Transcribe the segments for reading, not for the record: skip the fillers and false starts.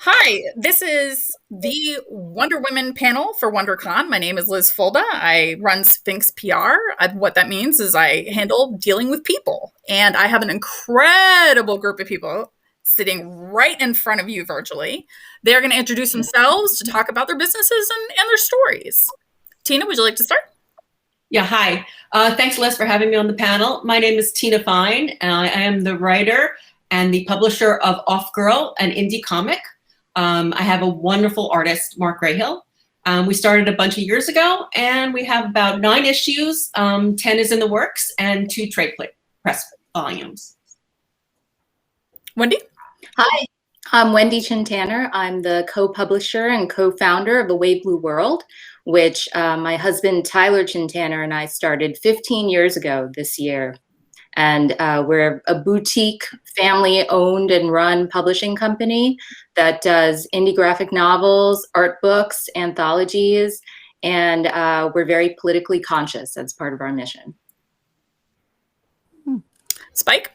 Hi, this is the Wonder Women panel for WonderCon. My name is Liz Fulda. I run Sphinx PR. What that means is I handle dealing with people. And I have an incredible group of people sitting right in front of you virtually. They're going to introduce themselves to talk about their businesses and their stories. Tina, would you like to start? Yeah, hi. Thanks, Liz, for having me on the panel. My name is Tina Fine, and I am the writer and the publisher of OffGirl, an indie comic. I have a wonderful artist, Mark Grayhill. We started a bunch of years ago, and we have about 9 issues. 10 is in the works, and 2 trade press volumes. Wendy? Hi, I'm Wendy Chin-Tanner. I'm the co-publisher and co-founder of The Wave Blue World, which my husband Tyler Chin-Tanner and I started 15 years ago this year. And we're a boutique, family-owned and run publishing company that does indie graphic novels, art books, anthologies, and we're very politically conscious. That's part of our mission. Spike?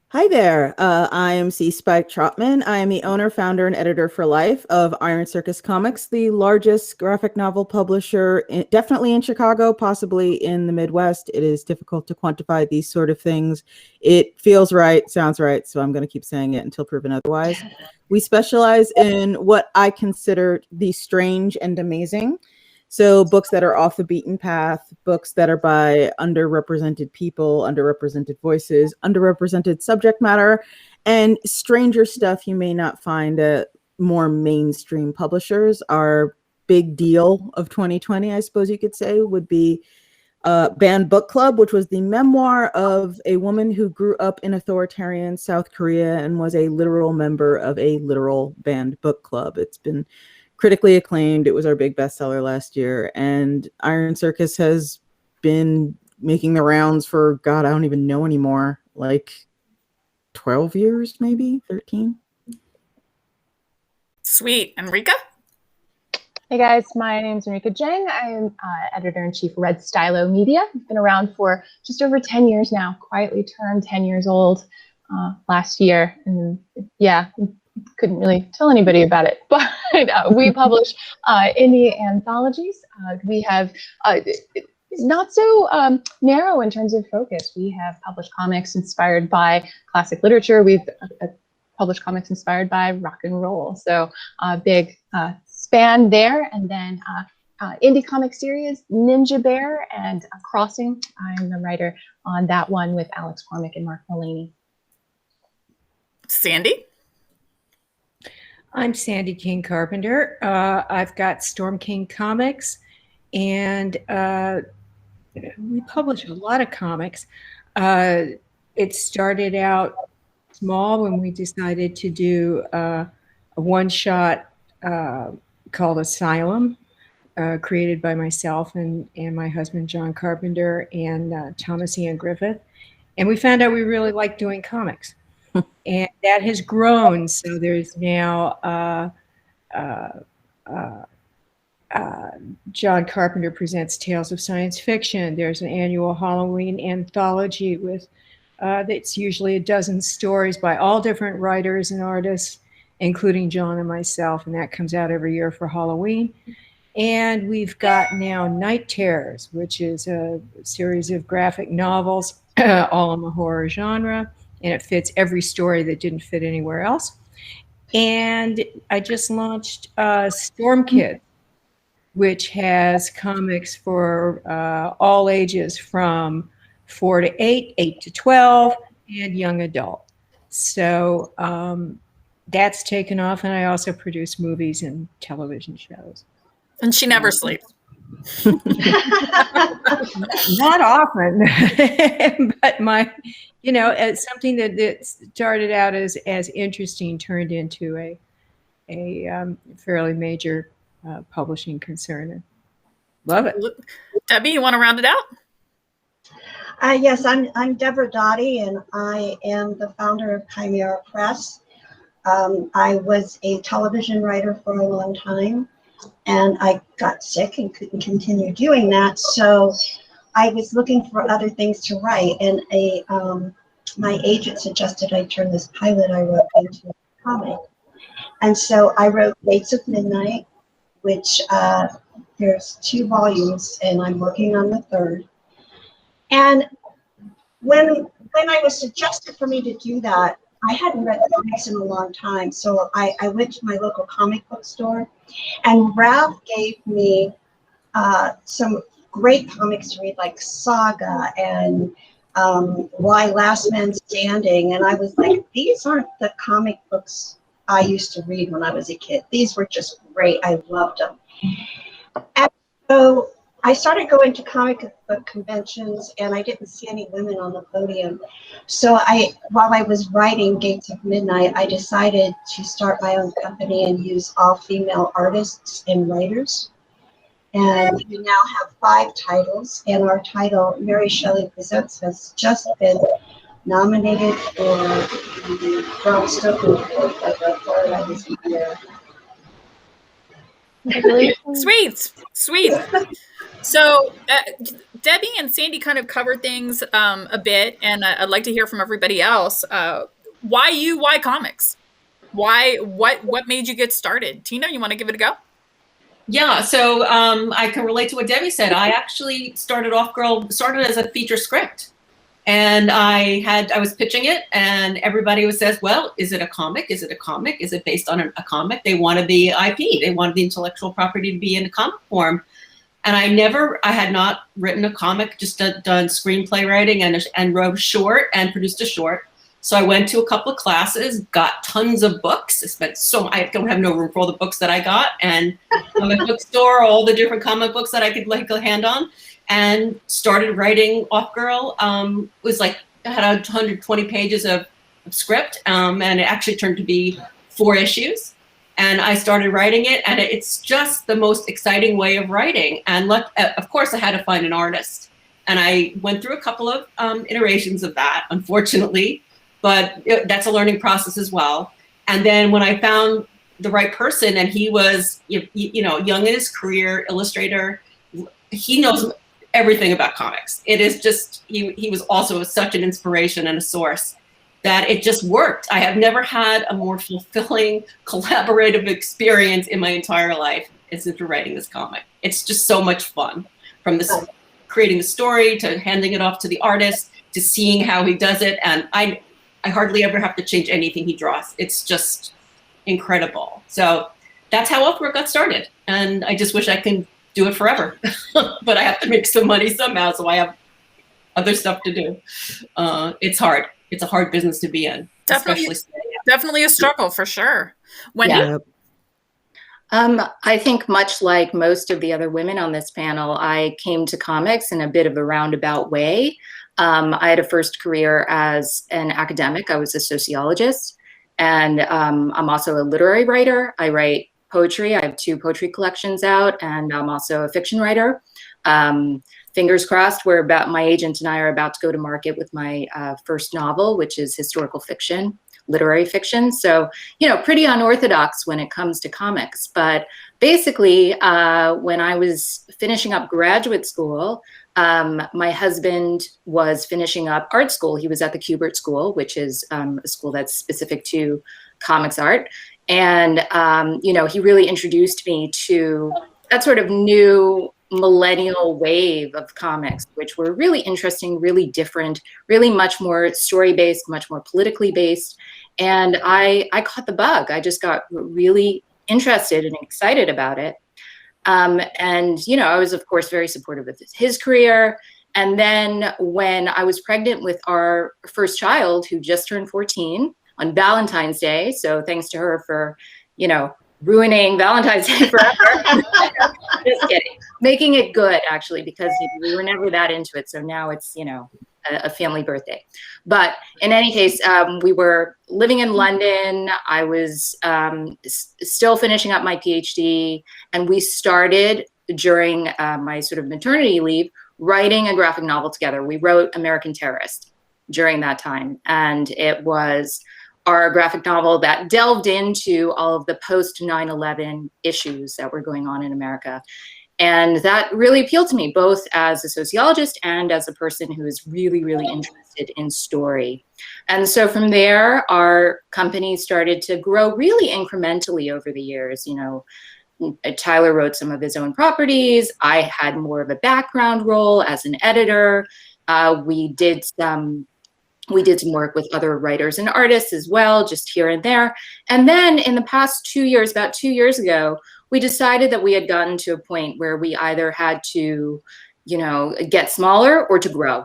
Hi there. I am C. Spike Trotman. I am the owner, founder, and editor for life of Circus Comics, the largest graphic novel publisher, definitely in Chicago, possibly in the Midwest. It is difficult to quantify these sort of things. It feels right, sounds right, so I'm going to keep saying it until proven otherwise. We specialize in what I consider the strange and amazing. So books that are off the beaten path, books that are by underrepresented people, underrepresented voices, underrepresented subject matter, and stranger stuff you may not find at more mainstream publishers. Our big deal of 2020, I suppose you could say, would be Banned Book Club, which was the memoir of a woman who grew up in authoritarian South Korea and was a literal member of a literal banned book club. It's been critically acclaimed. It was our big bestseller last year. And Iron Circus has been making the rounds for, God, I don't even know anymore, like 12 years, maybe 13. Sweet. Enrica? Hey guys, my name is Enrica Jang. I am editor-in-chief of Stylo Media. I've been around for just over 10 years now, quietly turned 10 years old last year. And yeah, couldn't really tell anybody about it, but we publish indie anthologies. We have not so narrow in terms of focus. We have published comics inspired by classic literature. We've published comics inspired by rock and roll. So big span there. And then indie comic series, Ninja Bear and Crossing. I'm the writer on that one with Alex Cormick and Mark Mulaney. Sandy? I'm Sandy King Carpenter. I've got Storm King Comics, and we publish a lot of comics. It started out small when we decided to do a one-shot called Asylum, created by myself and my husband, John Carpenter, and Thomas Ian Griffith. And we found out we really liked doing comics. And that has grown. So there's now John Carpenter Presents Tales of Science Fiction. There's an annual Halloween anthology with that's usually a dozen stories by all different writers and artists, including John and myself, and that comes out every year for Halloween. And we've got now Night Terrors, which is a series of graphic novels, all in the horror genre. And it fits every story that didn't fit anywhere else. And I just launched Storm Kids, which has comics for all ages from 4 to 8, 8 to 12, and young adult. So that's taken off. And I also produce movies and television shows. And she never sleeps. Not often, but it's something that started out as interesting turned into a fairly major publishing concern. Love it. Debbie, you want to round it out? Yes, I'm Deborah Daughetee, and I am the founder of Kymera Press. I was a television writer for a long time, and I got sick and couldn't continue doing that. So I was looking for other things to write, and my agent suggested I turn this pilot I wrote into a comic. And so I wrote Gates of Midnight, which there's 2 volumes, and I'm working on the 3rd. And when I was suggested for me to do that, I hadn't read comics in a long time. So I went to my local comic book store, and Ralph gave me some great comics to read, like Saga and Why Last Man Standing. And I was like, these aren't the comic books I used to read when I was a kid. These were just great. I loved them. And so I started going to comic book conventions, and I didn't see any women on the podium. So while I was writing Gates of Midnight, I decided to start my own company and use all female artists and writers. And we now have 5 titles, and our title, Mary Shelley Presents, has just been nominated for the Brown Stoker Award by the Florida this year. Sweet. So Debbie and Sandy kind of covered things a bit, and I'd like to hear from everybody else. Why comics? What made you get started? Tina, you want to give it a go? Yeah, so I can relate to what Debbie said. I actually started as a feature script. And I was pitching it, and everybody says, well, is it a comic? Is it a comic? Is it based on a comic? They wanted the IP. They wanted the intellectual property to be in a comic form. And I had not written a comic, just done screenplay writing and wrote a short and produced a short. So I went to a couple of classes, got tons of books. I don't have no room for all the books that I got, and comic book store, all the different comic books that I could lay a hand on, and started writing OffGirl. It was like, I had 120 pages of script, and it actually turned to be 4 issues. And I started writing it, and it's just the most exciting way of writing. And of course, I had to find an artist. And I went through a couple of iterations of that, unfortunately, but that's a learning process as well. And then when I found the right person, and he was, young in his career, illustrator, he knows everything about comics. It is just, he was also such an inspiration and a source that it just worked. I have never had a more fulfilling collaborative experience in my entire life as after writing this comic. It's just so much fun, from this creating the story to handing it off to the artist to seeing how he does it. And I hardly ever have to change anything he draws. It's just incredible. So that's how OffGirl got started. And I just wish I could do it forever, but I have to make some money somehow, so I have other stuff to do. It's hard. It's a hard business to be in. Definitely a struggle for sure. Wendy? Yeah. I think much like most of the other women on this panel, I came to comics in a bit of a roundabout way. I had a first career as an academic. I was a sociologist, and I'm also a literary writer. I write poetry. I have 2 poetry collections out, and I'm also a fiction writer. Fingers crossed, my agent and I are about to go to market with my first novel, which is historical fiction, literary fiction. So, pretty unorthodox when it comes to comics. But basically, when I was finishing up graduate school, my husband was finishing up art school. He was at the Kubert School, which is a school that's specific to comics art. And, he really introduced me to that sort of new millennial wave of comics, which were really interesting, really different, really much more story-based, much more politically based. And I caught the bug. I just got really interested and excited about it. And, I was, of course, very supportive of his career. And then when I was pregnant with our first child, who just turned 14 on Valentine's Day, so thanks to her for, ruining Valentine's Day forever. Just kidding. Making it good, actually, because we were never that into it. So now it's, a family birthday. But in any case, we were living in London. I was still finishing up my PhD, and we started during my sort of maternity leave writing a graphic novel together. We wrote American Terrorist during that time, and it was our graphic novel that delved into all of the post 9/11 issues that were going on in America. And that really appealed to me, both as a sociologist and as a person who is really, really interested interested in story. And so from there, our company started to grow really incrementally over the years. You know, Tyler wrote some of his own properties. I had more of a background role as an editor. We did some work with other writers and artists as well, just here and there. And then in the past 2 years, about 2 years ago, we decided that we had gotten to a point where we either had to, you know, get smaller or to grow.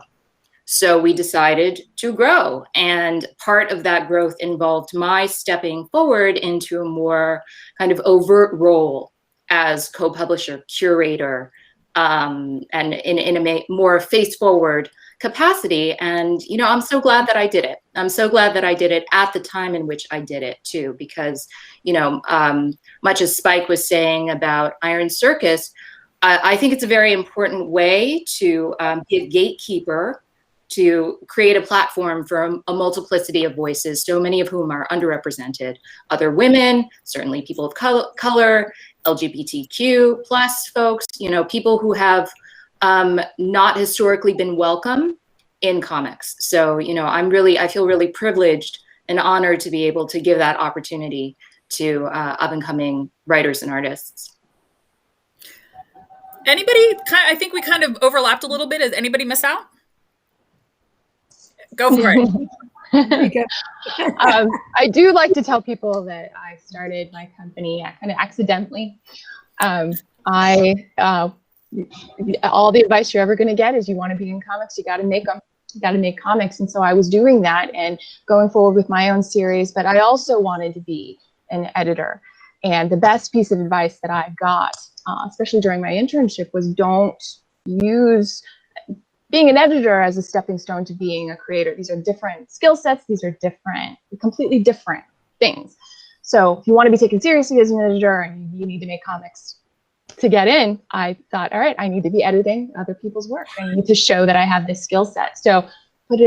So we decided to grow. And part of that growth involved my stepping forward into a more kind of overt role as co-publisher, curator, and in a more face-forward capacity. And, you know, I'm so glad that I did it. I'm so glad that I did it at the time in which I did it too, because, you know, much as Spike was saying about Iron Circus, I think it's a very important way to be a gatekeeper, to create a platform for a multiplicity of voices, so many of whom are underrepresented. Other women, certainly people of color, LGBTQ plus folks, you know, people who have not historically been welcome in comics. So, you know, I feel really privileged and honored to be able to give that opportunity to up and coming writers and artists. Anybody, I think we kind of overlapped a little bit. Does anybody miss out? Go for it. I do like to tell people that I started my company kind of accidentally. All the advice you're ever going to get is you want to be in comics, you got to make them. You got to make comics. And so I was doing that and going forward with my own series, but I also wanted to be an editor. And the best piece of advice that I got, especially during my internship, was don't use being an editor as a stepping stone to being a creator. These are different skill sets. These are completely different things. So if you want to be taken seriously as an editor and you need to make comics to get in, I thought, all right, I need to be editing other people's work. I need to show that I have this skill set. So put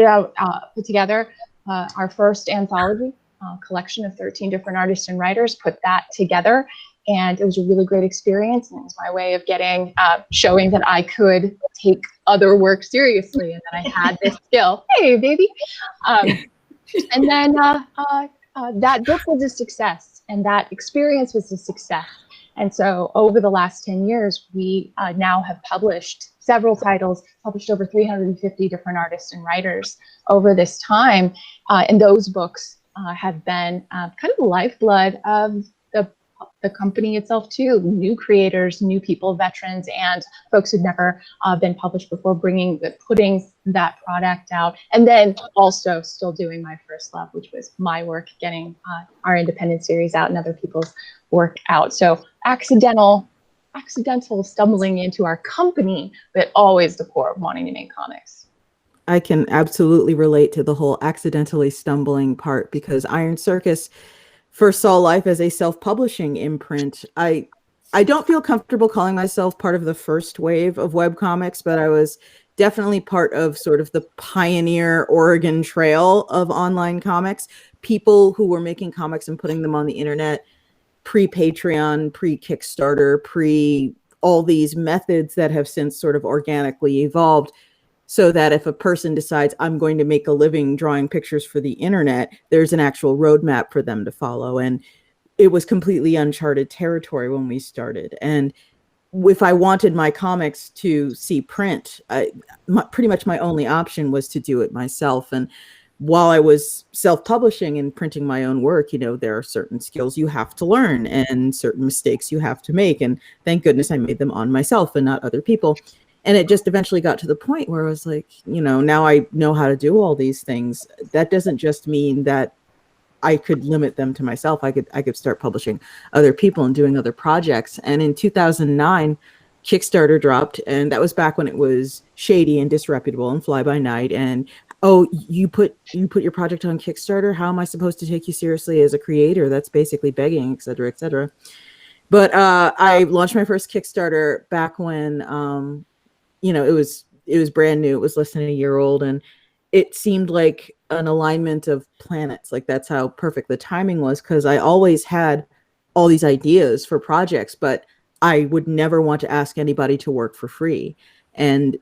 together our first anthology collection of 13 different artists and writers, put that together. And it was a really great experience. And it was my way of showing that I could take other work seriously and that I had this skill. Hey, baby. And then that book was a success and that experience was a success. And so over the last 10 years, we now have published several titles, published over 350 different artists and writers over this time. And those books have been kind of the lifeblood of the company itself too. New creators, new people, veterans, and folks who've never been published before, putting that product out. And then also still doing my first love, which was my work, getting our independent series out and other people's work out. So accidental stumbling into our company, but always the core of wanting to make comics. I can absolutely relate to the whole accidentally stumbling part, because Iron Circus first saw life as a self-publishing imprint. I don't feel comfortable calling myself part of the first wave of webcomics, but I was definitely part of sort of the pioneer Oregon Trail of online comics. People who were making comics and putting them on the internet pre-Patreon, pre-Kickstarter, all these methods that have since sort of organically evolved, so that if a person decides I'm going to make a living drawing pictures for the internet, there's an actual roadmap for them to follow. And it was completely uncharted territory when we started. And if I wanted my comics to see print, pretty much my only option was to do it myself. And while I was self-publishing and printing my own work, you know, there are certain skills you have to learn and certain mistakes you have to make. And thank goodness I made them on myself and not other people. And it just eventually got to the point where I was like, you know, now I know how to do all these things. That doesn't just mean that I could limit them to myself. I could start publishing other people and doing other projects. And in 2009, Kickstarter dropped, and that was back when it was shady and disreputable and fly by night. And oh, you put your project on Kickstarter? How am I supposed to take you seriously as a creator? That's basically begging, et cetera, et cetera. But I launched my first Kickstarter back when you know, it was brand new. It was less than a year old, and it seemed like an alignment of planets. Like, that's how perfect the timing was, because I always had all these ideas for projects, but I would never want to ask anybody to work for free. And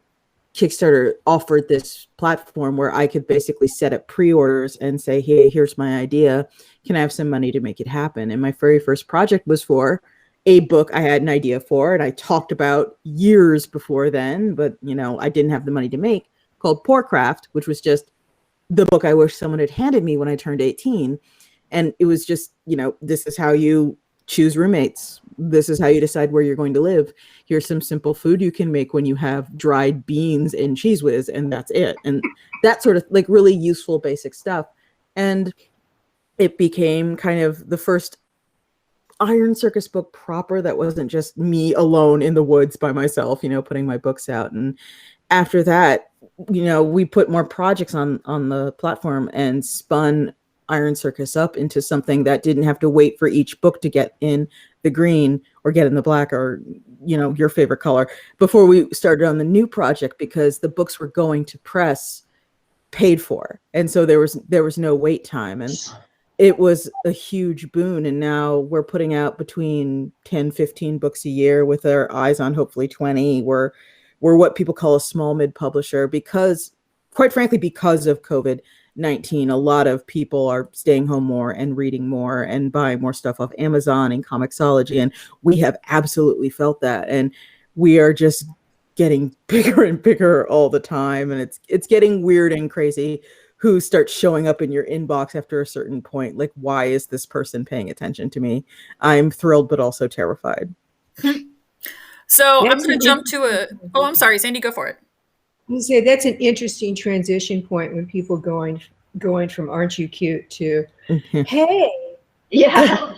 Kickstarter offered this platform where I could basically set up pre-orders and say, hey, here's my idea. Can I have some money to make it happen? And my very first project was for a book I had an idea for, and I talked about years before then, but I didn't have the money to make, called Poorcraft, which was just the book I wish someone had handed me when I turned 18. And it was just, this is how you choose roommates. This is how you decide where you're going to live. Here's some simple food you can make when you have dried beans and Cheese Whiz, and that's it. And that sort of like really useful basic stuff. And it became kind of the first Iron Circus book proper that wasn't just me alone in the woods by myself, putting my books out. And after that, we put more projects on the platform and spun Iron Circus up into something that didn't have to wait for each book to get in the green or get in the black or, your favorite color before we started on the new project, because the books were going to press paid for. And so there was no wait time. And it was a huge boon. And now we're putting out between 10, 15 books a year with our eyes on hopefully 20. We're what people call a small mid publisher because, quite frankly, because of COVID-19, a lot of people are staying home more and reading more and buying more stuff off Amazon and Comixology. And we have absolutely felt that. And we are just getting bigger and bigger all the time. And it's getting weird and crazy who starts showing up in your inbox after a certain point. Like, why is this person paying attention to me? I'm thrilled, but also terrified. So I'm going to jump to I'm sorry, Sandy, go for it. You say that's an interesting transition point when people going from "Aren't you cute" to "Hey, Yeah.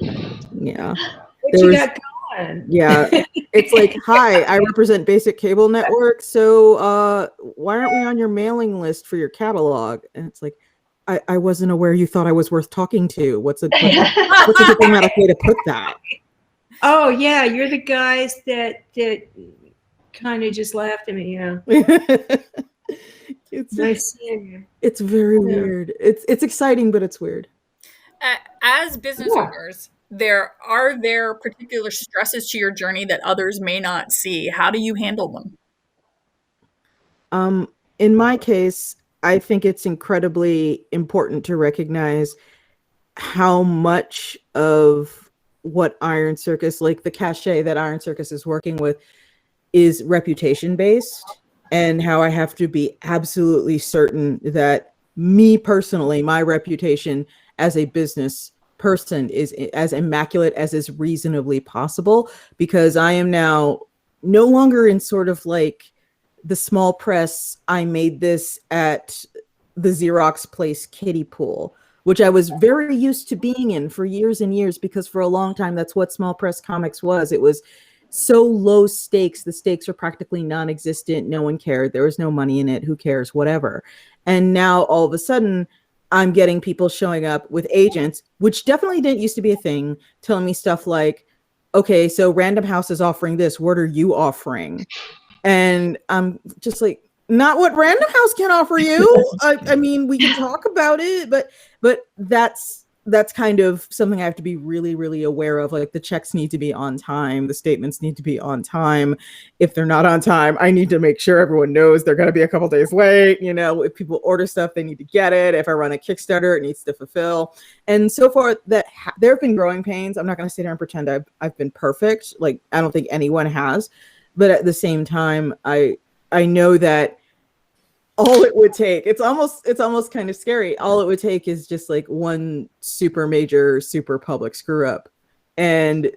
Yeah. what you got going?" Yeah. It's like, hi, I represent Basic Cable Network. So why aren't we on your mailing list for your catalog? And it's like, I wasn't aware you thought I was worth talking to. What's a diplomatic way to put that? Oh yeah, you're the guys that kind of just laughed at me. Yeah. It's nice seeing you. It's very weird. It's exciting, but it's weird. As business owners, are there particular stresses to your journey that others may not see? How do you handle them? In my case, I think it's incredibly important to recognize how much of what Iron Circus, like the cachet that Iron Circus is working with, is reputation based, and how I have to be absolutely certain that me personally, my reputation as a business person is as immaculate as is reasonably possible, because I am now no longer in sort of like the small press, I made this at the Xerox place kiddie pool, which I was very used to being in for years and years, because for a long time, that's what small press comics was. It was so low stakes. The stakes were practically non-existent. No one cared. There was no money in it. Who cares? Whatever. And now all of a sudden, I'm getting people showing up with agents, which definitely didn't used to be a thing, telling me stuff like, okay, so Random House is offering this. What are you offering? And I'm just like, not what Random House can offer you. I mean, we can talk about it, but that's kind of something I have to be really, really aware of. Like, the checks need to be on time. The statements need to be on time. If they're not on time, I need to make sure everyone knows they're going to be a couple days late. If people order stuff, they need to get it. If I run a Kickstarter, it needs to fulfill. And so far, that there have been growing pains. I'm not going to sit here and pretend I've been perfect. Like, I don't think anyone has. But at the same time, I know that all it would take, it's almost kind of scary. All it would take is just like one super major, super public screw up. And,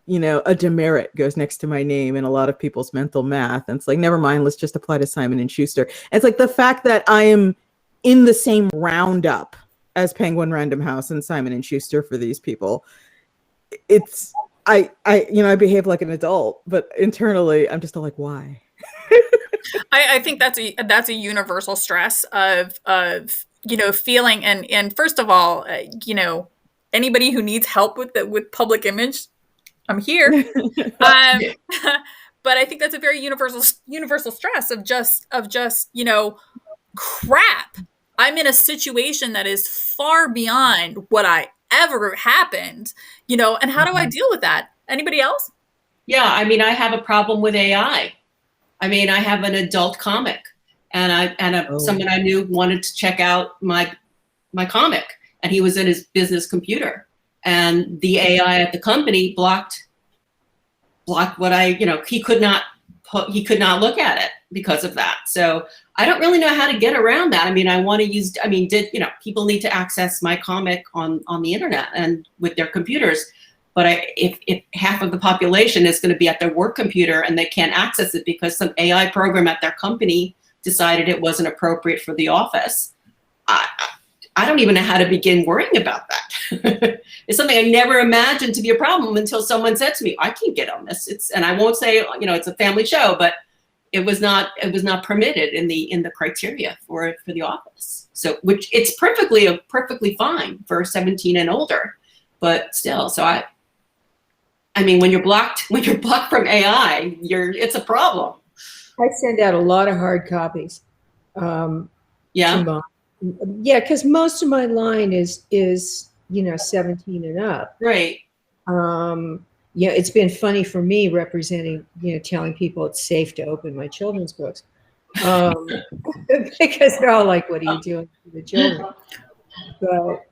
a demerit goes next to my name in a lot of people's mental math. And it's like, never mind, let's just apply to Simon & Schuster. And it's like the fact that I am in the same roundup as Penguin Random House and Simon & Schuster for these people. I behave like an adult, but internally I'm just like, why? I think that's a universal stress of feeling, and first of all, anybody who needs help with public image, I'm here. But I think that's a very universal stress of just crap. I'm in a situation that is far beyond what I ever happened, and how do I deal with that? Anybody else? Yeah, I mean, I have a problem with AI. I mean, I have an adult comic, and someone I knew wanted to check out my comic, and he was in his business computer, and the AI at the company blocked what he could not look at it because of that. So I don't really know how to get around that. I mean, people need to access my comic on the internet and with their computers. But if half of the population is going to be at their work computer and they can't access it because some AI program at their company decided it wasn't appropriate for the office, I don't even know how to begin worrying about that. It's something I never imagined to be a problem until someone said to me, I can't get on this. And I won't say, it's a family show, but it was not permitted in the criteria for the office. So, which it's perfectly fine for 17 and older, but still, so I mean, when you're blocked from AI, it's a problem. I send out a lot of hard copies. Yeah, because most of my line is 17 and up. Right. It's been funny for me representing, telling people it's safe to open my children's books, because they're all like, "What are you doing to the children?" But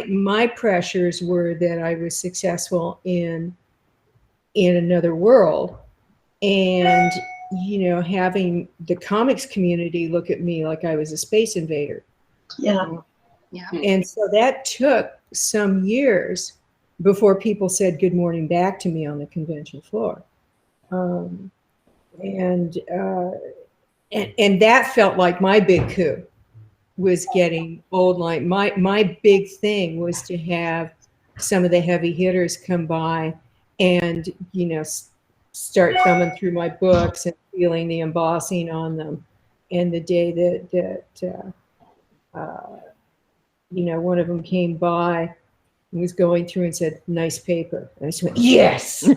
my pressures were that I was successful in another world, and having the comics community look at me like I was a space invader. Yeah. And so that took some years before people said good morning back to me on the convention floor. And that felt like my big coup was getting old line. My big thing was to have some of the heavy hitters come by and, start thumbing through my books and feeling the embossing on them. And the day that one of them came by and was going through and said, "Nice paper." And I just went, "Yes."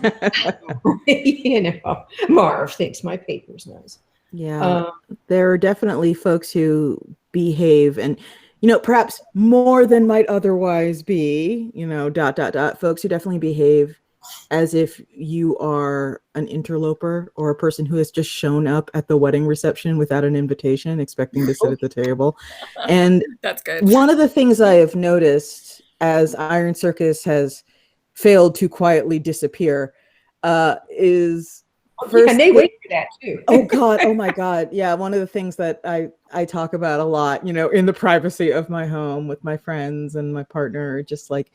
Marv thinks my paper's nice. Yeah, there are definitely folks who behave and, perhaps more than might otherwise be, folks who definitely behave as if you are an interloper or a person who has just shown up at the wedding reception without an invitation, expecting to sit at the table. And that's good. One of the things I have noticed as Iron Circus has failed to quietly disappear is first. And they wait for that too. Oh my God. Yeah. One of the things that I talk about a lot, in the privacy of my home with my friends and my partner, just like,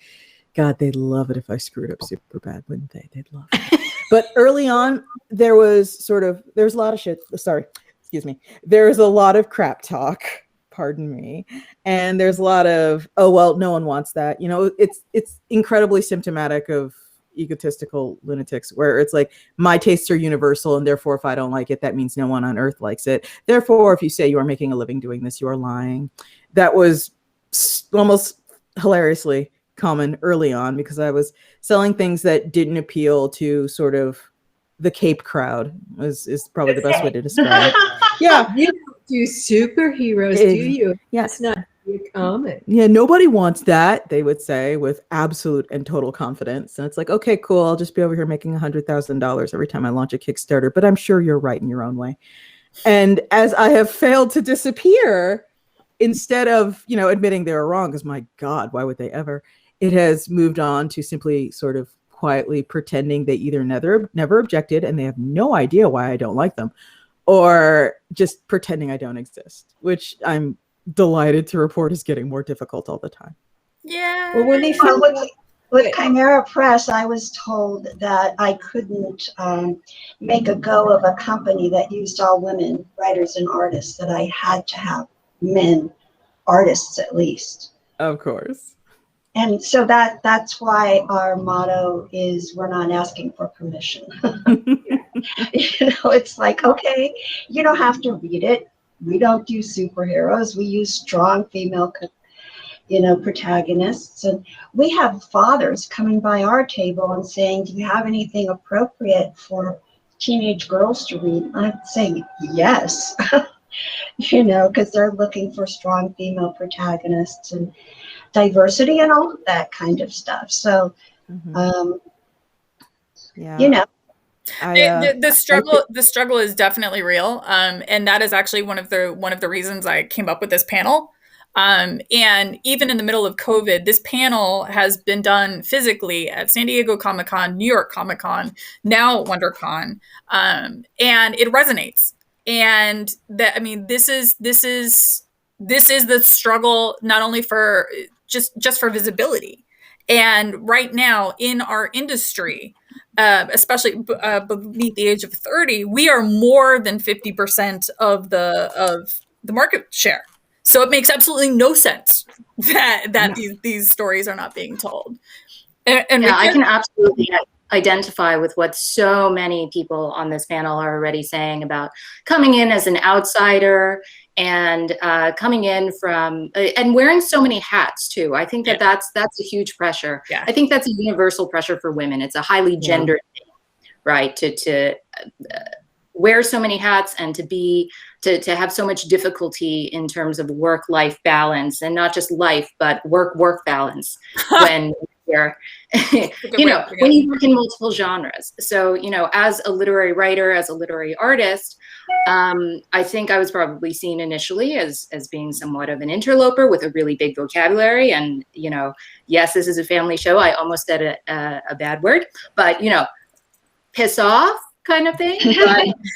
God, they'd love it if I screwed up super bad, wouldn't they? They'd love it. But early on, there's a lot of shit. Sorry, excuse me. There's a lot of crap talk, pardon me. And there's a lot of, oh, well, no one wants that. It's incredibly symptomatic of egotistical lunatics where it's like, my tastes are universal. And therefore, if I don't like it, that means no one on earth likes it. Therefore, if you say you are making a living doing this, you are lying. That was almost hilariously common early on because I was selling things that didn't appeal to sort of the Cape crowd is probably the best way to describe it. Yeah. You don't do superheroes, do you? Yes. It's not a comic. Yeah, nobody wants that, they would say with absolute and total confidence. And it's like, okay, cool. I'll just be over here making $100,000 every time I launch a Kickstarter, but I'm sure you're right in your own way. And as I have failed to disappear, instead of, admitting they were wrong, because my God, why would they ever? It has moved on to simply sort of quietly pretending they either never objected and they have no idea why I don't like them, or just pretending I don't exist, which I'm delighted to report is getting more difficult all the time. Yeah. Well, when they with Kymera Press, I was told that I couldn't make a go of a company that used all women writers and artists, that I had to have men artists at least. Of course. And so that's why our motto is, we're not asking for permission. It's like, okay, you don't have to read it. We don't do superheroes. We use strong female, protagonists. And we have fathers coming by our table and saying, do you have anything appropriate for teenage girls to read? I'd say yes, because they're looking for strong female protagonists and diversity and all of that kind of stuff. So, yeah. The struggle is definitely real, and that is actually one of the reasons I came up with this panel. And even in the middle of COVID, this panel has been done physically at San Diego Comic-Con, New York Comic-Con, now WonderCon, and it resonates. And that, I mean, this is the struggle, not only for just for visibility. And right now in our industry, especially beneath the age of 30, we are more than 50% of the market share. So it makes absolutely no sense that these stories are not being told. And yeah, I can absolutely identify with what so many people on this panel are already saying about coming in as an outsider and coming in from and wearing so many hats too. I think that's a huge pressure. Yeah. I think that's a universal pressure for women. It's a highly gendered thing, right? To wear so many hats and to have so much difficulty in terms of work-life balance, and not just life, but work balance when you're, when you work in multiple genres. So, as a literary writer, as a literary artist, I think I was probably seen initially as being somewhat of an interloper with a really big vocabulary. And, yes, this is a family show. I almost said a bad word, but, piss off kind of thing.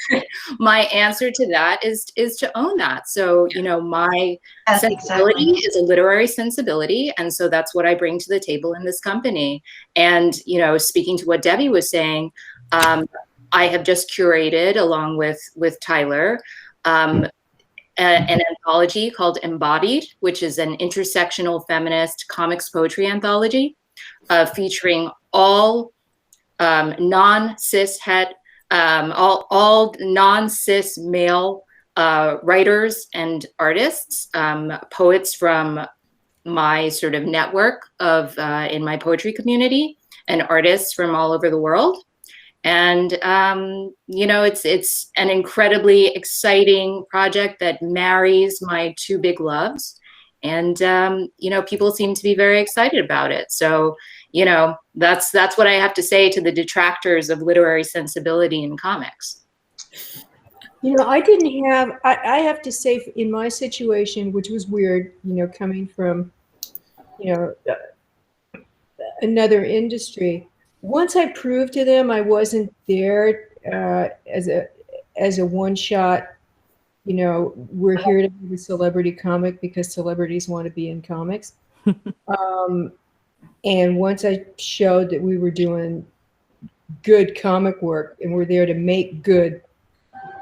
But my answer to that is to own that. So, my sensibility is a literary sensibility. And so that's what I bring to the table in this company. And, speaking to what Debbie was saying, I have just curated, along with Tyler, an anthology called Embodied, which is an intersectional feminist comics poetry anthology, featuring all non-cis all non-cis male writers and artists, poets from my sort of network of in my poetry community, and artists from all over the world. And it's an incredibly exciting project that marries my two big loves, and people seem to be very excited about it. So that's what I have to say to the detractors of literary sensibility in comics. I didn't have, I have to say, in my situation, which was weird, coming from, another industry, once I proved to them I wasn't there as a one-shot, we're here to be a celebrity comic because celebrities want to be in comics. And once I showed that we were doing good comic work and we're there to make good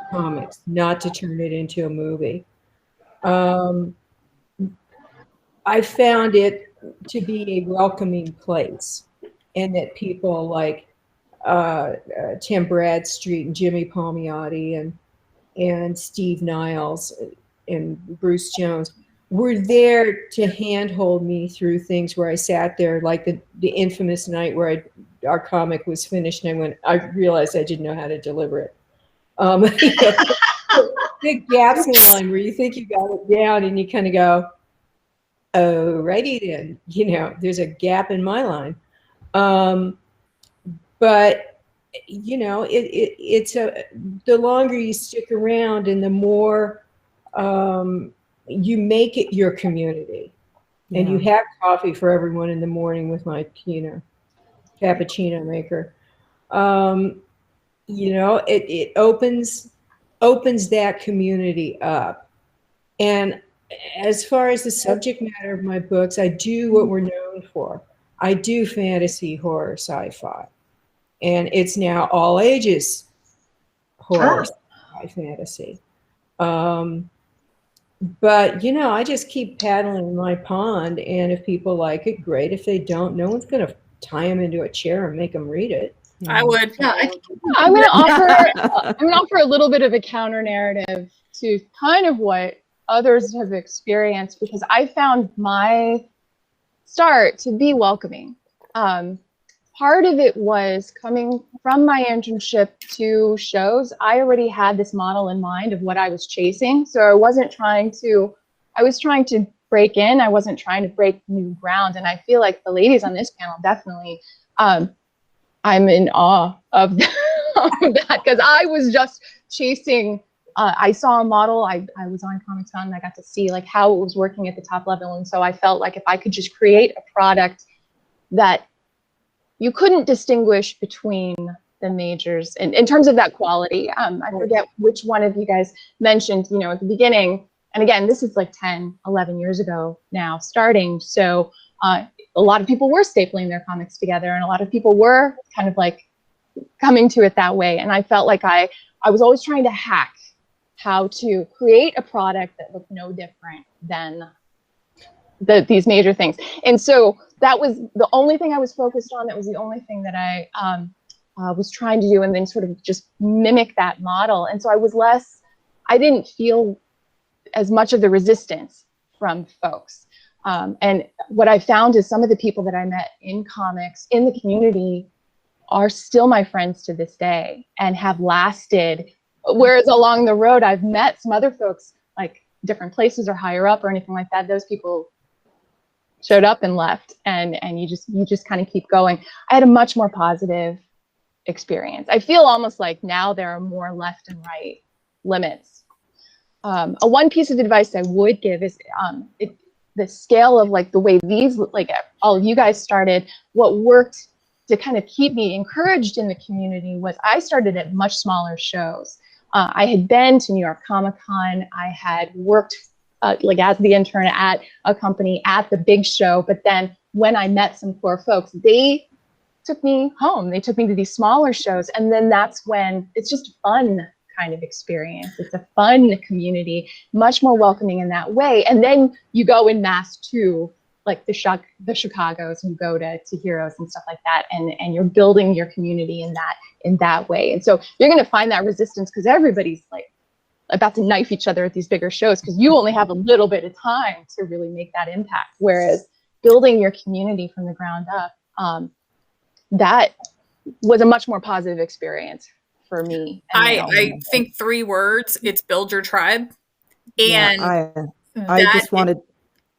comics, not to turn it into a movie, I found it to be a welcoming place, and that people like Tim Bradstreet and Jimmy Palmiotti and Steve Niles and Bruce Jones were there to handhold me through things where I sat there, like the infamous night where our comic was finished, and I realized I didn't know how to deliver it. Big gaps in the line where you think you got it down and you kind of go, oh, righty then, there's a gap in my line. But it's the longer you stick around and the more you make it your community, and you have coffee for everyone in the morning with my cappuccino maker. It opens that community up. And as far as the subject matter of my books, I do what we're known for. I do fantasy, horror, sci-fi, and it's now all ages horror, sci-fi, fantasy. But I just keep paddling in my pond, and if people like it, great. If they don't, no one's going to tie them into a chair and make them read it. I would. Yeah, I'm going to offer a little bit of a counter narrative to kind of what others have experienced, because I found my start to be welcoming. Part of it was coming from my internship to shows. I already had this model in mind of what I was chasing. So I was trying to break in. I wasn't trying to break new ground. And I feel like the ladies on this panel definitely, I'm in awe of because I was just chasing. I saw a model. I was on Comic-Con and I got to see like how it was working at the top level, and so I felt like if I could just create a product that you couldn't distinguish between the majors in terms of that quality. I forget which one of you guys mentioned, you know, at the beginning, and again, this is like 10, 11 years ago now starting. So a lot of people were stapling their comics together, and a lot of people were kind of like coming to it that way. And I felt like I was always trying to hack how to create a product that looked no different than these major things. And so that was the only thing I was focused on. That was the only thing that I was trying to do, and then sort of just mimic that model. And so I didn't feel as much of the resistance from folks. And what I found is some of the people that I met in comics, in the community, are still my friends to this day and have lasted. Whereas along the road, I've met some other folks, like different places or higher up or anything like that. Those people showed up and left, and you just kind of keep going. I had a much more positive experience. I feel almost like now there are more left and right limits. One piece of advice I would give is the scale of like the way these, like all of you guys started, what worked to kind of keep me encouraged in the community was I started at much smaller shows. I had been to New York Comic Con. I had worked like as the intern at a company at the big show. But then when I met some core folks, they took me home. They took me to these smaller shows. And then that's when it's just a fun kind of experience. It's a fun community, much more welcoming in that way. And then you go in mass to like the Chicagos, and you go to Heroes and stuff like that. And you're building your community in that way. And so you're going to find that resistance because everybody's like about to knife each other at these bigger shows because you only have a little bit of time to really make that impact. Whereas building your community from the ground up, that was a much more positive experience for me. I think 3 words, it's build your tribe. And I just wanted,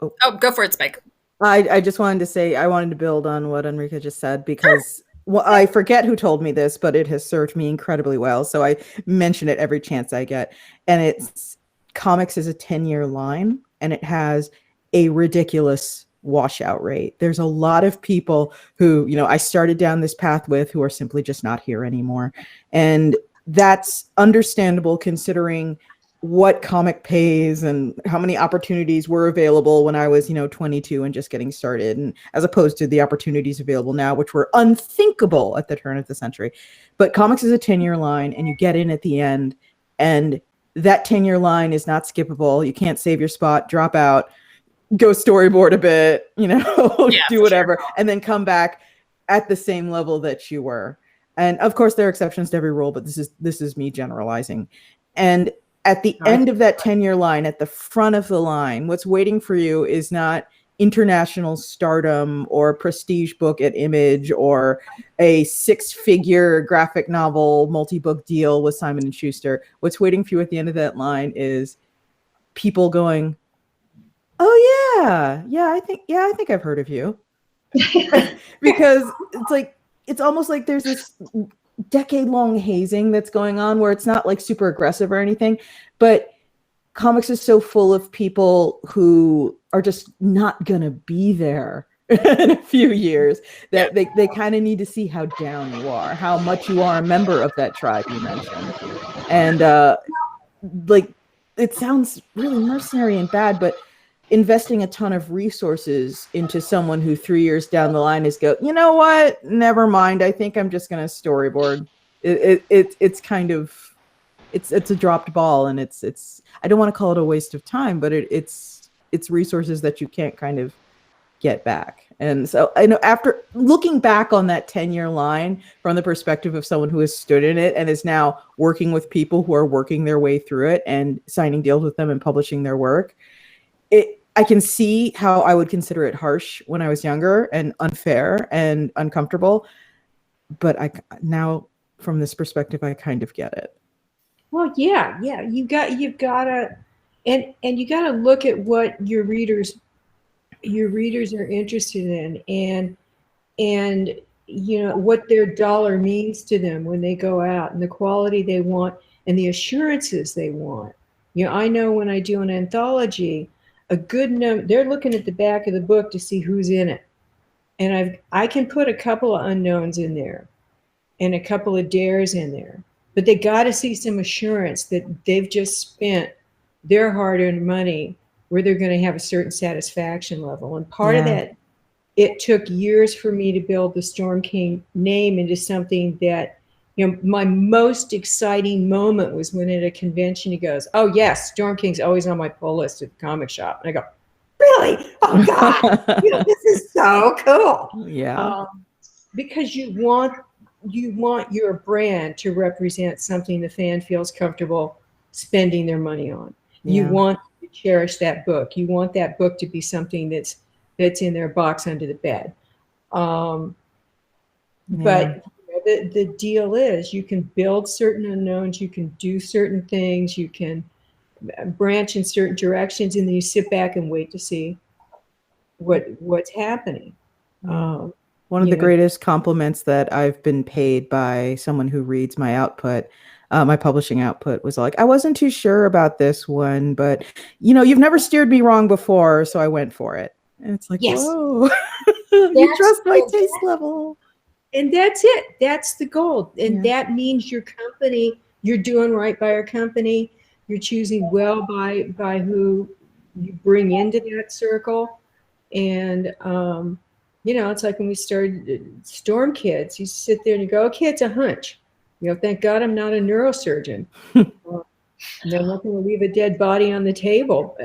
go for it, Spike. I just wanted to say, I wanted to build on what Enrica just said because well, I forget who told me this, but it has served me incredibly well. So I mention it every chance I get. And it's comics is a 10-year line, and it has a ridiculous washout rate. There's a lot of people who, you know, I started down this path with who are simply just not here anymore. And that's understandable considering what comic pays and how many opportunities were available when I was, 22 and just getting started, and as opposed to the opportunities available now, which were unthinkable at the turn of the century. But comics is a 10-year line, and you get in at the end, and that 10-year line is not skippable. You can't save your spot, drop out, go storyboard a bit, do whatever, and then come back at the same level that you were. And of course, there are exceptions to every rule, but this is me generalizing. And at the end of that 10-year line, at the front of the line, what's waiting for you is not international stardom or prestige book at Image or a 6-figure graphic novel multi-book deal with Simon & Schuster. What's waiting for you at the end of that line is people going, "Oh yeah, I think I've heard of you." Because it's almost like there's this decade-long hazing that's going on where it's not like super aggressive or anything, but comics is so full of people who are just not gonna be there in a few years that they kind of need to see how down you are, how much you are a member of that tribe you mentioned. And it sounds really mercenary and bad, but investing a ton of resources into someone who 3 years down the line is you know what? Never mind. I think I'm just going to storyboard. It's kind of, it's a dropped ball, and it's, I don't want to call it a waste of time, but it's resources that you can't kind of get back. And so I know after looking back on that 10-year line from the perspective of someone who has stood in it and is now working with people who are working their way through it and signing deals with them and publishing their work, I can see how I would consider it harsh when I was younger and unfair and uncomfortable. But now from this perspective, I kind of get it. Well, yeah. You've got to, and you got to look at what your readers are interested in. And you know, what their dollar means to them when they go out, and the quality they want and the assurances they want. You know, I know when I do an anthology, a good note, they're looking at the back of the book to see who's in it. And I can put a couple of unknowns in there and a couple of dares in there, but they got to see some assurance that they've just spent their hard-earned money where they're going to have a certain satisfaction level. And part of that, it took years for me to build the Storm King name into something that, you know, my most exciting moment was when at a convention he goes, "Oh yes, Storm King's always on my pull list at the comic shop." And I go, "Really? Oh God, you know, this is so cool." Yeah. Because you want your brand to represent something the fan feels comfortable spending their money on. You want to cherish that book. You want that book to be something that's in their box under the bed. But the deal is you can build certain unknowns, you can do certain things, you can branch in certain directions, and then you sit back and wait to see what's happening. One of the greatest compliments that I've been paid by someone who reads my output, my publishing output, was like, "I wasn't too sure about this one, but you know, you've never steered me wrong before, so I went for it." And it's like, whoa, you trust my taste level. And that's it. That's the goal. And that means your company, you're doing right by your company. You're choosing well by who you bring into that circle. And, you know, it's like when we started Storm Kids, you sit there and you go, "Okay, it's a hunch. You know, thank God I'm not a neurosurgeon. And I'm not going to leave a dead body on the table."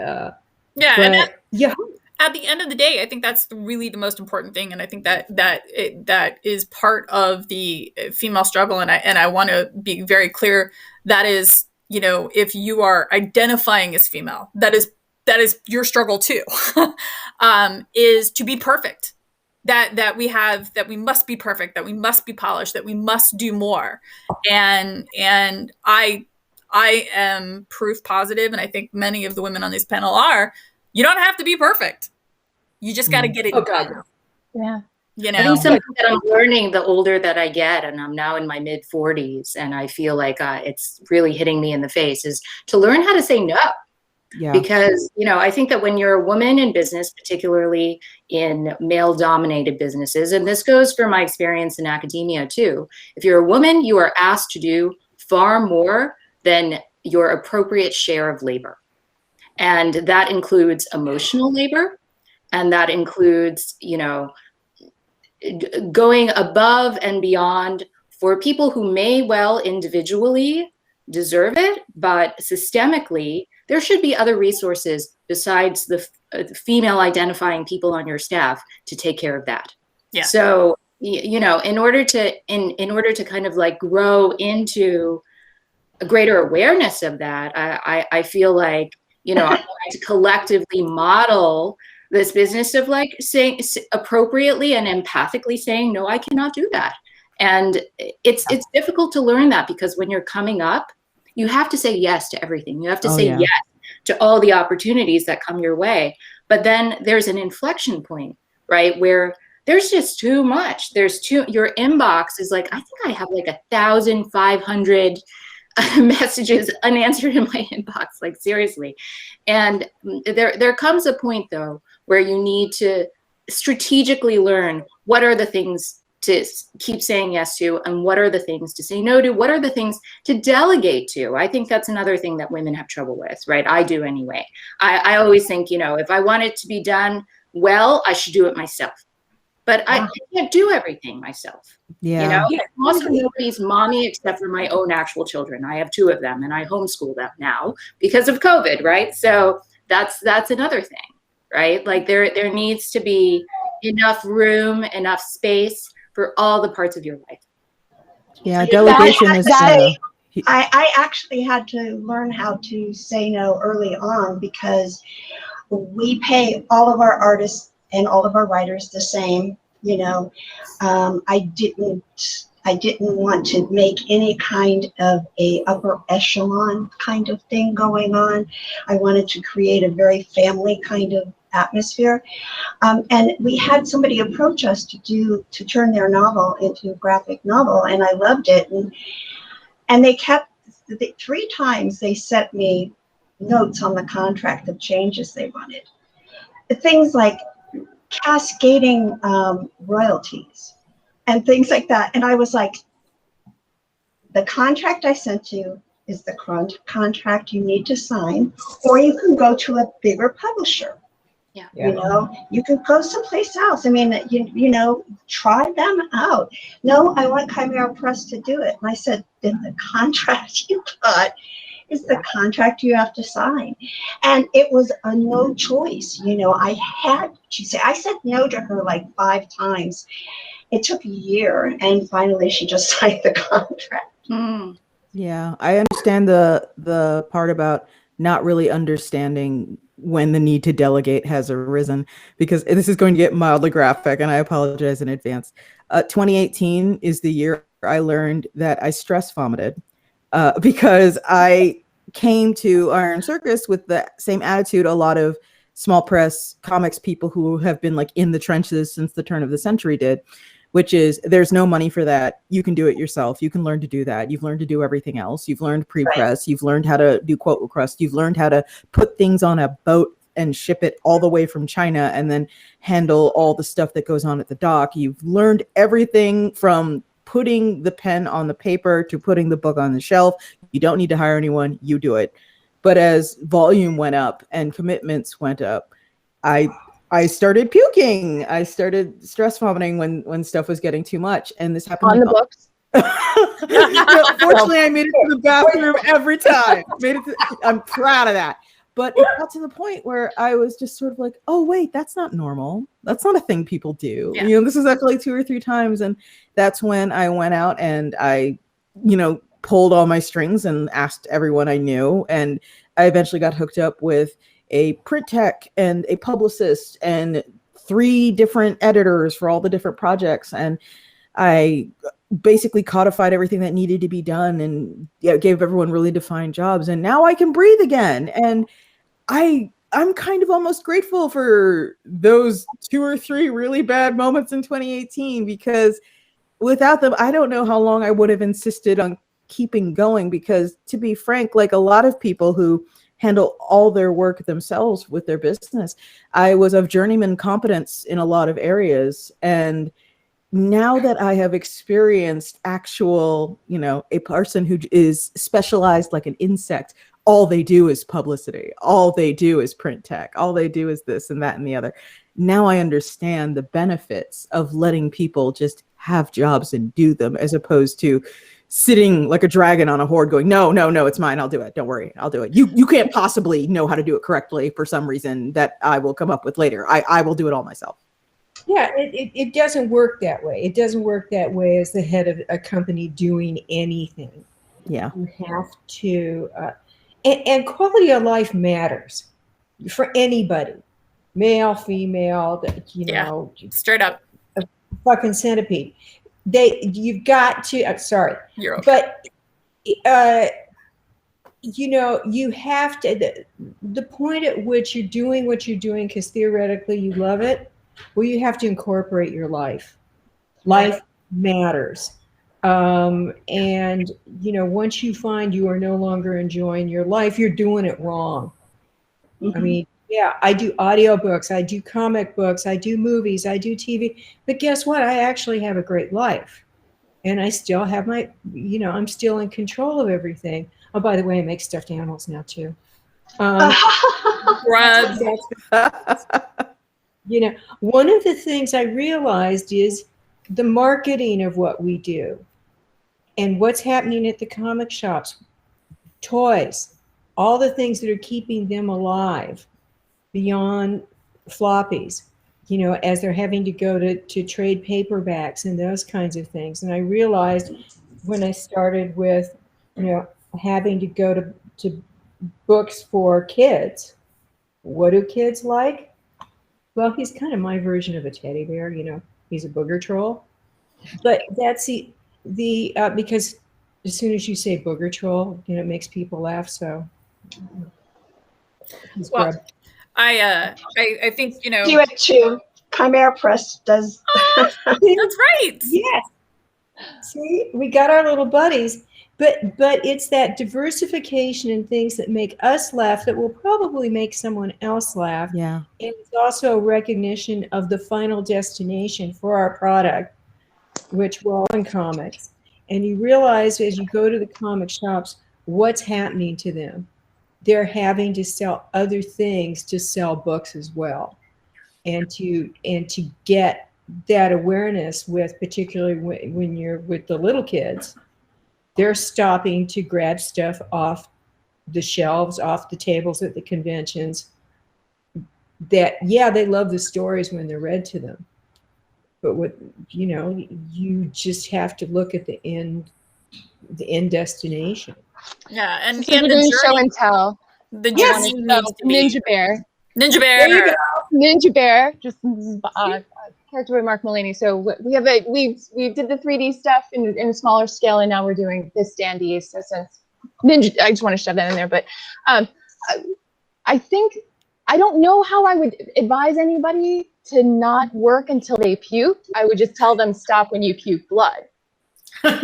At the end of the day, I think that's really the most important thing, and I think that is part of the female struggle. And I want to be very clear. That is, you know, if you are identifying as female, that is your struggle too. Is to be perfect. That we must be perfect. That we must be polished. That we must do more. And I am proof positive, and I think many of the women on this panel are. You don't have to be perfect. You just got to get it done. Yeah. You know, I think something that I'm learning the older that I get, and I'm now in my mid 40s, and I feel like it's really hitting me in the face, is to learn how to say no. Yeah. Because, you know, I think that when you're a woman in business, particularly in male-dominated businesses, and this goes for my experience in academia too, if you're a woman, you are asked to do far more than your appropriate share of labor. And that includes emotional labor, and that includes, you know, going above and beyond for people who may well individually deserve it, but systemically, there should be other resources besides the female identifying people on your staff to take care of that. Yeah. So, you know, in order to kind of like grow into a greater awareness of that, I feel like, you know, I'm trying to collectively model this business of like saying appropriately and empathically saying, no, I cannot do that. And it's difficult to learn that, because when you're coming up, you have to say yes to everything. You have to say yes to all the opportunities that come your way. But then there's an inflection point, right, where there's just too much. Your inbox is like, I think I have like 1,500 messages unanswered in my inbox, like seriously. And there comes a point though where you need to strategically learn what are the things to keep saying yes to, and what are the things to say no to, what are the things to delegate to. I think that's another thing that women have trouble with, right? I do anyway. I always think, you know, if I want it to be done well, I should do it myself. But I can't do everything myself. Yeah. You know, most of nobody's mommy except for my own actual children. I have 2 of them, and I homeschool them now because of COVID, right? So that's another thing, right? Like there needs to be enough room, enough space for all the parts of your life. Yeah, delegation is. I actually had to learn how to say no early on, because we pay all of our artists and all of our writers the same. You know, I didn't want to make any kind of a upper echelon kind of thing going on. I wanted to create a very family kind of atmosphere. And we had somebody approach us to turn their novel into a graphic novel, and I loved it. And they kept, 3 times they sent me notes on the contract of changes they wanted. Things like cascading royalties and things like that. And I was like, the contract I sent you is the contract you need to sign, or you can go to a bigger publisher. Yeah. You know, you can go someplace else. I mean, you know, try them out. No, I want Kymera Press to do it. And I said, then the contract you got is the contract you have to sign. And it was a no choice. You know, I had to say, I said no to her like 5 times. It took a year, and finally she just signed the contract. Mm. Yeah, I understand the part about not really understanding when the need to delegate has arisen, because this is going to get mildly graphic, and I apologize in advance. 2018 is the year I learned that I stress vomited because I came to Iron Circus with the same attitude a lot of small press comics people who have been like in the trenches since the turn of the century did, which is there's no money for that. You can do it yourself. You can learn to do that. You've learned to do everything else. You've learned pre-press. You've learned how to do quote request. You've learned how to put things on a boat and ship it all the way from China and then handle all the stuff that goes on at the dock. You've learned everything from putting the pen on the paper to putting the book on the shelf. You don't need to hire anyone. You do it. But as volume went up and commitments went up, I started puking. I started stress vomiting when stuff was getting too much. And this happened On the books. Fortunately, I made it to the bathroom every time. I'm proud of that. But it got to the point where I was just sort of like, oh, wait, that's not normal. That's not a thing people do. Yeah. You know, this was after like 2 or 3 times. And that's when I went out and I, you know, pulled all my strings and asked everyone I knew. And I eventually got hooked up with a print tech and a publicist and 3 different editors for all the different projects. And I basically codified everything that needed to be done and gave everyone really defined jobs. And now I can breathe again. And I'm kind of almost grateful for those 2 or 3 really bad moments in 2018, because without them, I don't know how long I would have insisted on keeping going. Because to be frank, like a lot of people who handle all their work themselves with their business, I was of journeyman competence in a lot of areas. And now that I have experienced actual, you know, a person who is specialized like an insect, all they do is publicity, all they do is print tech, all they do is this and that and the other. Now I understand the benefits of letting people just have jobs and do them, as opposed to sitting like a dragon on a horde going, no, it's mine. I'll do it. Don't worry. I'll do it. You can't possibly know how to do it correctly for some reason that I will come up with later. I will do it all myself. Yeah, it doesn't work that way. It doesn't work that way as the head of a company doing anything. Yeah. You have to, and quality of life matters for anybody, male, female, you know, straight up. A fucking centipede. You've got to, sorry, You're okay. But, you know, you have to, the point at which you're doing what you're doing because theoretically you love it, well, you have to incorporate your life. Life matters. And, you know, once you find you are no longer enjoying your life, you're doing it wrong. I mean, yeah, I do audiobooks, I do comic books, I do movies, I do TV, but guess what? I actually have a great life. And I still have my, you know, I'm still in control of everything. Oh, by the way, I make stuffed animals now too. You know, one of the things I realized is the marketing of what we do and what's happening at the comic shops, toys, all the things that are keeping them alive beyond floppies, you know, as they're having to go to trade paperbacks and those kinds of things. And I realized when I started with, you know, having to go to books for kids, what do kids like? Well, he's kind of my version of a teddy bear, you know, he's a booger troll. But that's the because as soon as you say booger troll, you know, it makes people laugh. So, well, I think, you know. Do it too. Kymera Press does. That's right. Yes. See, we got our little buddies. But it's that diversification and things that make us laugh that will probably make someone else laugh. Yeah. And it's also a recognition of the final destination for our product, which we're all in comics. And you realize as you go to the comic shops, what's happening to them. They're having to sell other things to sell books as well. And to get that awareness with, particularly when you're with the little kids, they're stopping to grab stuff off the shelves, off the tables at the conventions. That, yeah, they love the stories when they're read to them. But what, you know, you just have to look at the end destination. Yeah, and So we're doing show and tell. The Yes, journey needs to be Ninja Bear. Ninja There you Bear. go. Ninja Bear, just character by Mark Mulaney. So we did the 3D stuff in a smaller scale, and now we're doing the standees. So since Ninja, I just want to shove that in there. But I think I don't know how I would advise anybody to not work until they puke. I would just tell them stop when you puke blood. That's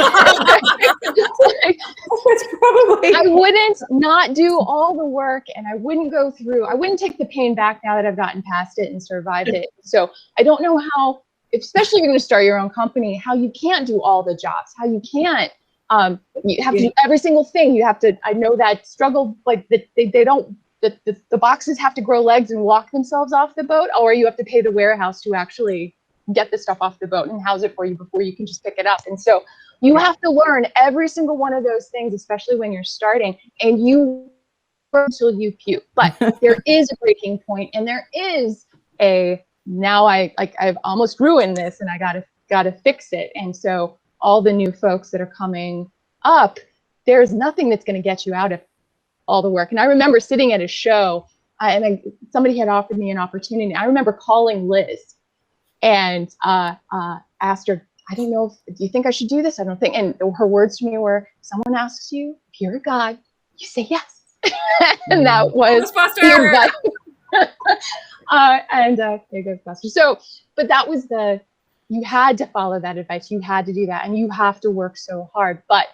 probably. I wouldn't not do all the work, and I wouldn't take the pain back now that I've gotten past it and survived it. So I don't know how, especially if you're going to start your own company, how you can't do all the jobs, how you can't, you have to do every single thing. You have to, I know that struggle, like they don't, the boxes have to grow legs and walk themselves off the boat, or you have to pay the warehouse to actually get the stuff off the boat and house it for you before you can just pick it up. And so you have to learn every single one of those things, especially when you're starting, and you work until you puke. But there is a breaking point, and there is now I've almost ruined this, and I gotta fix it. And so all the new folks that are coming up, there's nothing that's going to get you out of all the work. And I remember sitting at a show, and somebody had offered me an opportunity. I remember calling Liz and asked her, I don't know, do you think I should do this? I don't think. And her words to me were, someone asks you if you're a guy, you say yes. And that was your gut. And there goes Buster. So, but that was you had to follow that advice. You had to do that, and you have to work so hard. But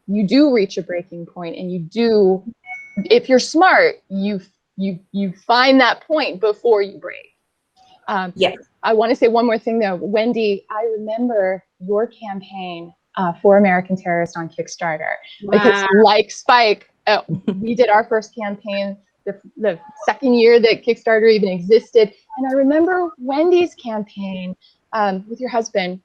you do reach a breaking point, and you do, if you're smart, you find that point before you break. Yes. I want to say one more thing though, Wendy. I remember your campaign for American Terrorist on Kickstarter. Wow. Because like Spike, we did our first campaign the second year that Kickstarter even existed, and I remember Wendy's campaign with your husband.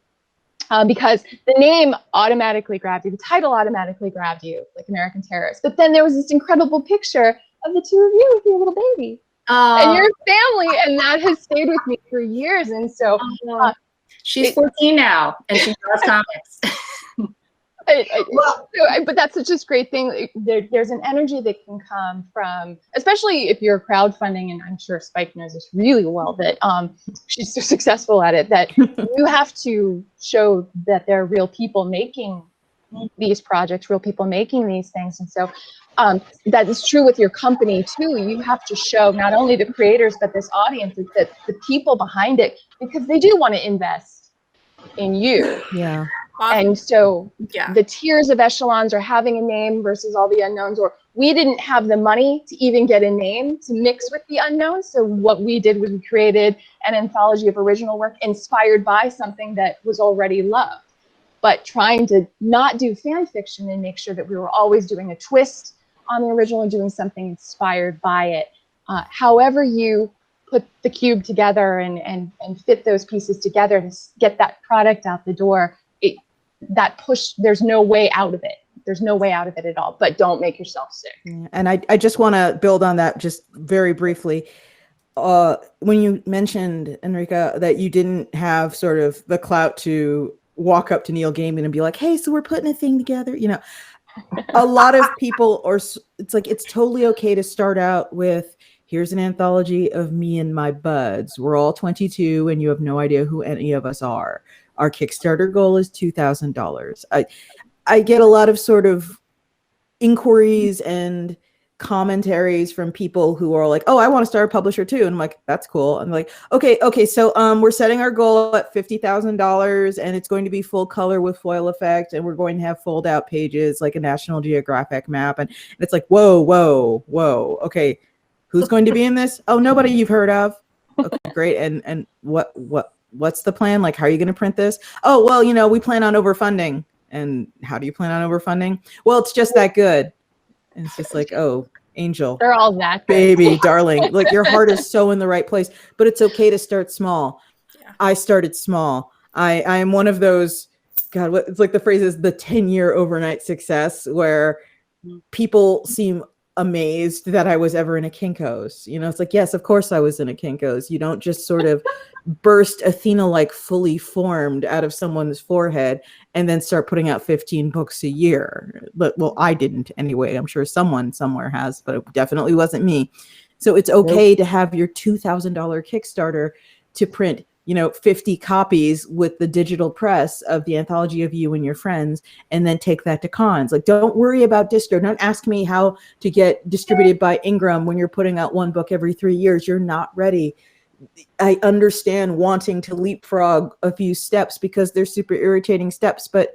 Because the name automatically grabbed you, the title automatically grabbed you, like American Terrorist. But then there was this incredible picture of the two of you with your little baby and your family, and that has stayed with me for years. And so she's 14 now, and she draws comics. But that's such a great thing. There's an energy that can come from, especially if you're crowdfunding, and I'm sure Spike knows this really well, that she's so successful at it, that you have to show that there are real people making these projects, real people making these things. And so that is true with your company too. You have to show not only the creators, but this audience, that the people behind it, because they do want to invest in you. Yeah. And so the tiers of echelons are having a name versus all the unknowns, or we didn't have the money to even get a name to mix with the unknowns. So what we did was we created an anthology of original work inspired by something that was already loved, but trying to not do fan fiction and make sure that we were always doing a twist on the original and doing something inspired by it. However you put the cube together and fit those pieces together to get that product out the door, that push, there's no way out of it. There's no way out of it at all, but don't make yourself sick. Yeah. And I just want to build on that just very briefly. When you mentioned, Enrica, that you didn't have sort of the clout to walk up to Neil Gaiman and be like, hey, so we're putting a thing together. You know, a lot of people it's like, it's totally okay to start out with, here's an anthology of me and my buds. We're all 22 and you have no idea who any of us are. Our Kickstarter goal is $2,000. I get a lot of sort of inquiries and commentaries from people who are like, oh, I want to start a publisher too. And I'm like, that's cool. I'm like, okay. So we're setting our goal at $50,000 and it's going to be full color with foil effect. And we're going to have fold out pages like a National Geographic map. And it's like, whoa. Okay. Who's going to be in this? Oh, nobody you've heard of. Okay, great. And what's the plan? Like, how are you going to print this? Oh, well, we plan on overfunding. And how do you plan on overfunding? Well, it's just that good. And it's just like, oh, Angel, They're all that good. baby, darling, like your heart is so in the right place, but it's okay to start small. Yeah. I started small. I am one of those, God, it's like the phrase is the 10-year overnight success where people seem amazed that I was ever in a Kinko's. It's like, yes, of course I was in a Kinko's. You don't just sort of burst Athena like fully formed out of someone's forehead and then start putting out 15 books a year. But well, I didn't anyway. I'm sure someone somewhere has, but it definitely wasn't me. So it's okay to have your $2,000 Kickstarter to print 50 copies with the digital press of the anthology of you and your friends, and then take that to cons. Like, don't worry about distro. Don't ask me how to get distributed by Ingram when you're putting out one book every 3 years. You're not ready. I understand wanting to leapfrog a few steps because they're super irritating steps, but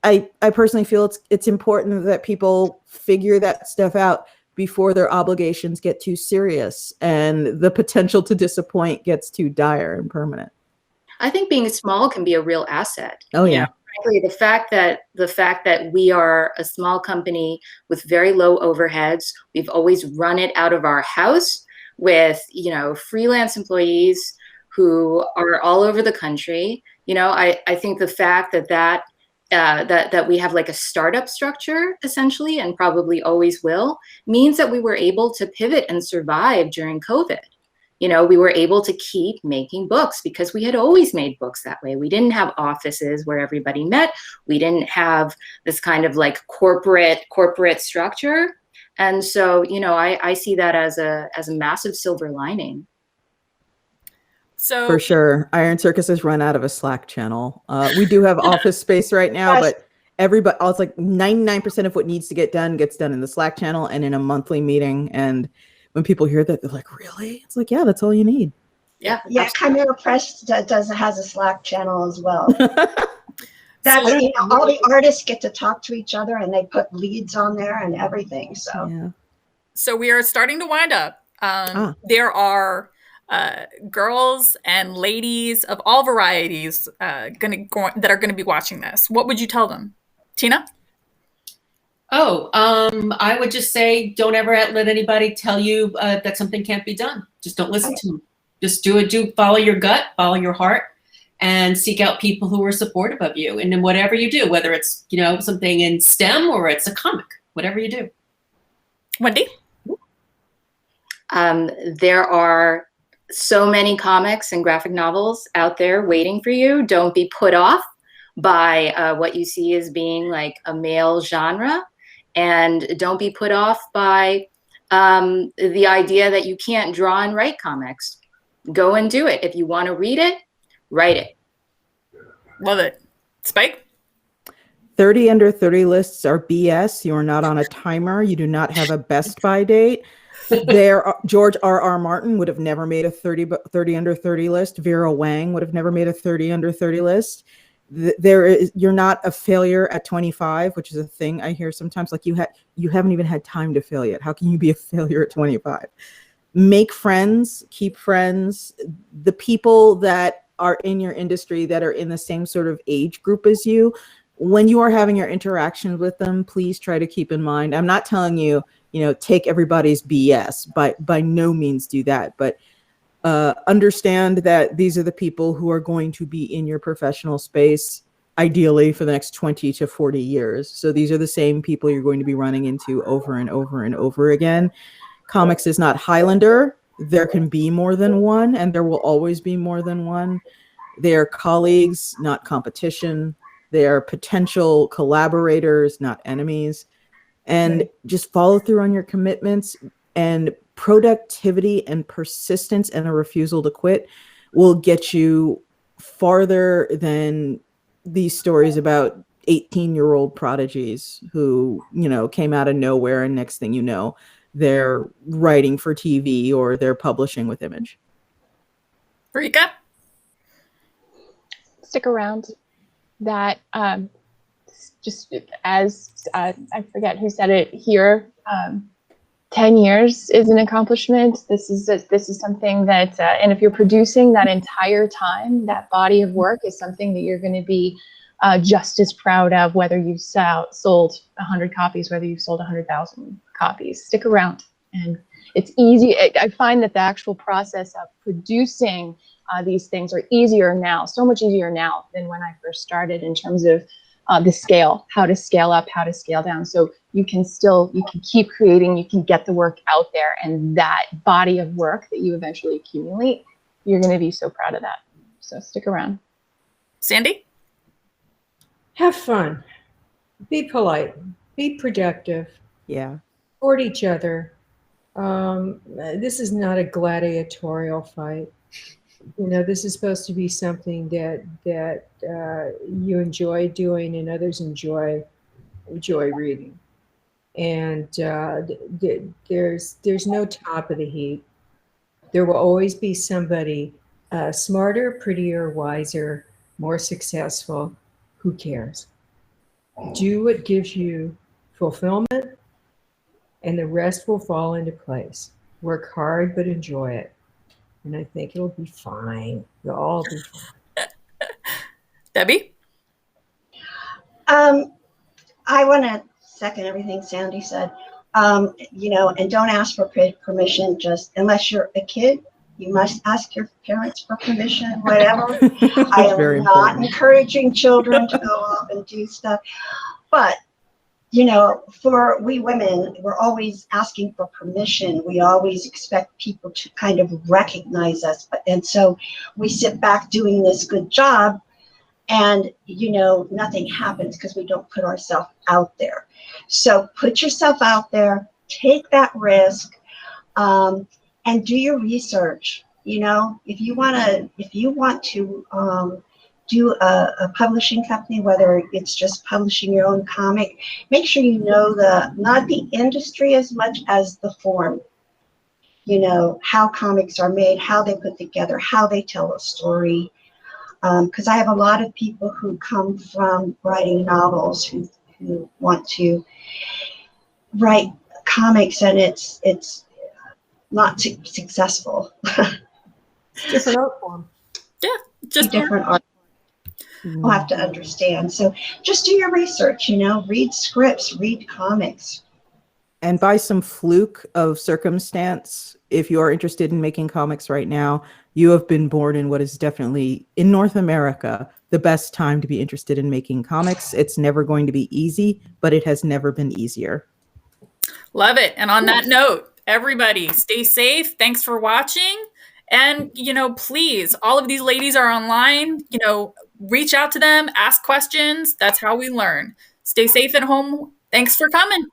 I personally feel it's important that people figure that stuff out before their obligations get too serious and the potential to disappoint gets too dire and permanent. I think being small can be a real asset. Oh yeah. Frankly, the fact that we are a small company with very low overheads, we've always run it out of our house with, freelance employees who are all over the country. I think the fact that we have like a startup structure essentially, and probably always will, means that we were able to pivot and survive during COVID. We were able to keep making books because we had always made books that way. We didn't have offices where everybody met. We didn't have this kind of like corporate structure. And so, I see that as a massive silver lining. So for sure, Iron Circus has run out of a Slack channel. We do have office space right now, but everybody, it's like 99% of what needs to get done gets done in the Slack channel and in a monthly meeting. And when people hear that, they're like, really? It's like, yeah, that's all you need. Yeah. Yeah, Kymera Press has a Slack channel as well. That's all the artists get to talk to each other, and they put leads on there and everything. So, yeah. So we are starting to wind up. There are girls and ladies of all varieties that are going to be watching this. What would you tell them, Tina? I would just say, don't ever let anybody tell you that something can't be done. Just don't listen to them. Just do it. Follow your gut, follow your heart, and seek out people who are supportive of you. And in whatever you do, whether it's, something in STEM or it's a comic, whatever you do. Wendy? There are so many comics and graphic novels out there waiting for you. Don't be put off by what you see as being like a male genre. And don't be put off by the idea that you can't draw and write comics. Go and do it. If you want to read it, write it. Love it. Spike? 30 under 30 lists are BS. You are not on a timer. You do not have a best by date. George R.R. Martin would have never made a 30 under 30 list. Vera Wang would have never made a 30 under 30 list. You're not a failure at 25, which is a thing I hear sometimes. Like you haven't even had time to fail yet. How can you be a failure at 25? Make friends, keep friends. The people that are in your industry that are in the same sort of age group as you, when you are having your interactions with them, please try to keep in mind. I'm not telling you, take everybody's BS. By no means do that, but understand that these are the people who are going to be in your professional space, ideally for the next 20 to 40 years. So these are the same people you're going to be running into over and over and over again. Comics is not Highlander. There can be more than one, and there will always be more than one. They are colleagues, not competition. They are potential collaborators, not enemies. And just follow through on your commitments, and productivity and persistence and a refusal to quit will get you farther than these stories about 18-year-old prodigies who, came out of nowhere and next thing you know, they're writing for TV or they're publishing with Image. Rika? Stick around. That just as I forget who said it here. 10 years is an accomplishment. This is something that, and if you're producing that entire time, that body of work is something that you're going to be just as proud of, whether you've sold 100 copies, whether you've sold 100,000 copies. Stick around. And it's easy. I find that the actual process of producing these things are easier now, so much easier now than when I first started, in terms of the scale, how to scale up, how to scale down. So you can keep creating, you can get the work out there, and that body of work that you eventually accumulate, you're going to be so proud of that. So stick around. Sandy? Have fun. Be polite. Be productive. Yeah. Support each other. This is not a gladiatorial fight. You know, this is supposed to be something that you enjoy doing and others enjoy reading. And there's no top of the heap. There will always be somebody smarter, prettier, wiser, more successful. Who cares? Do what gives you fulfillment, and the rest will fall into place. Work hard, but enjoy it. And I think it'll be fine. You'll all be fine. Debbie? I want to second everything Sandy said. You know, and don't ask for permission, just unless you're a kid. You must ask your parents for permission, whatever. I am not encouraging children to go off and do stuff. But, you know, for we women, we're always asking for permission. We always expect people to kind of recognize us. And so we sit back doing this good job, and, you know, nothing happens because we don't put ourselves out there. So put yourself out there, take that risk, and do your research. You know, if you want to do a publishing company, whether it's just publishing your own comic, make sure you know not the industry as much as the form. You know, how comics are made, how they put together, how they tell a story. Because I have a lot of people who come from writing novels who want to write comics, and it's not successful. Different art form. Yeah, just different art. We'll have to understand. So just do your research, you know, read scripts, read comics. And by some fluke of circumstance, if you are interested in making comics right now, you have been born in what is definitely, in North America, the best time to be interested in making comics. It's never going to be easy, but it has never been easier. Love it. And on that note, everybody stay safe. Thanks for watching. And, you know, please, all of these ladies are online, you know, reach out to them, ask questions. That's how we learn. Stay safe at home. Thanks for coming.